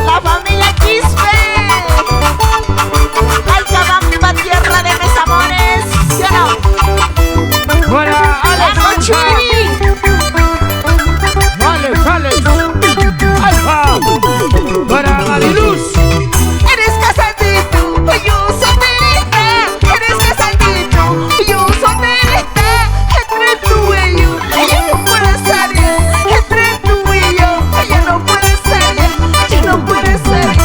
La familia Quispe. Alcabamba, tierra de mis amores. ¿Sí o no? Para Alex Alfa. Para Mariluz. Eres casadito, yo solterita. Eres casadito, yo solterita. Entre tú y yo, ella no puede salir. Entre tú y yo, ella no puede salir. Ella no puede salir.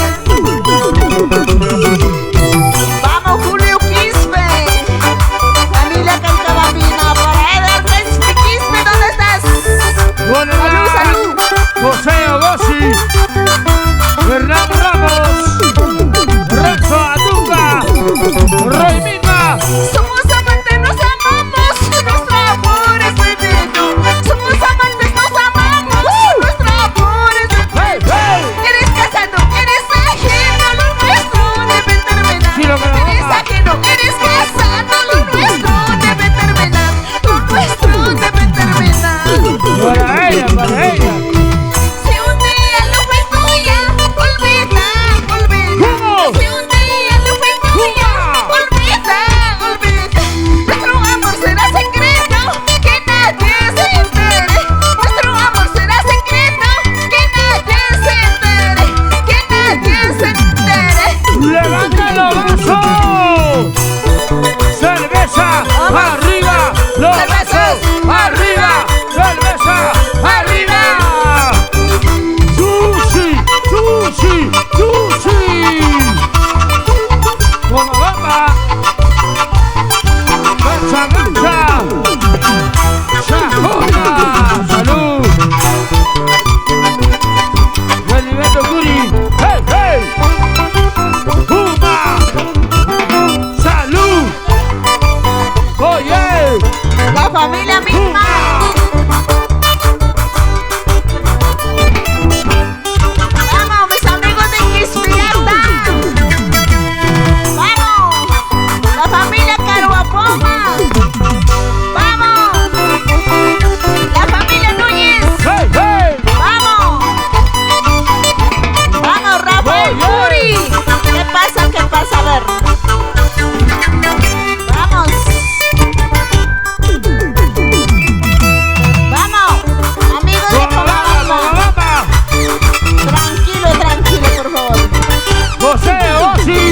Vamos, Julio Quispe. Familia Calcabambina. Para Eder Quispe, ¿dónde estás? Salud, salud. José Ogosi. Fernando Ramos. Renzo Atunga. Roy Misma. Somos amantes, nos amamos, nuestro amor es prohibido. Somos amantes, nos amamos, nuestro amor es prohibido. Eres casado, eres ajeno, lo nuestro debe terminar. Sí, lo que nos Eres ama. ajeno, eres casado, lo nuestro debe terminar. Lo nuestro debe terminar. Para ella. Si un día no fue tuya, olvida. ¿Cómo? Si un día no fue tuya, olvida. Nuestro amor será secreto, que nadie se entere. Nuestro amor será secreto, que nadie se entere. Que nadie se entere. ¡Levanta los brazos! ¡Cerveza arriba! ¡Los brazos arriba! ¡Cerveza arriba! ¡Sushi! ¡Bomba! ¡Gancha! ¡Chajona! ¡Salud! ¡Alimento Curi! ¡Hey! ¡Puma! ¡Salud! ¡Oye! La familia misma. Vamos, mis amigos de Quispe. Vamos, la familia Caruapoma. Vamos, la familia Núñez. ¡Hey! Vamos, Rafael Oye. Curi. ¿Qué pasa? A ver. Vamos, amigos de Cobabamba. ¡Bomba! Tranquilo, por favor. ¡José Osi!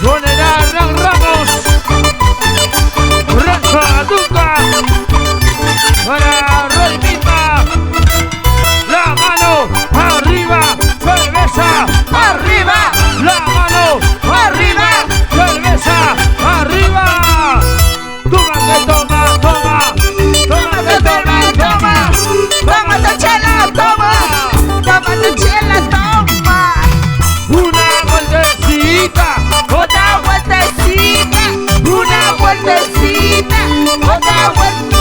¡Con el Hernán Ramos! ¡Renzo Atunga! ¡Para Roy Misma! ¡La mano arriba! ¡Cerveza arriba! ¡La mano arriba! ¡Cerveza arriba! ¡Toma que toma! ¡Toma que toma! Toma tu chela, toma. Toma tu chela, toma. ¡Una vueltecita! Otra vueltecita, una vueltecita, otra vueltecita.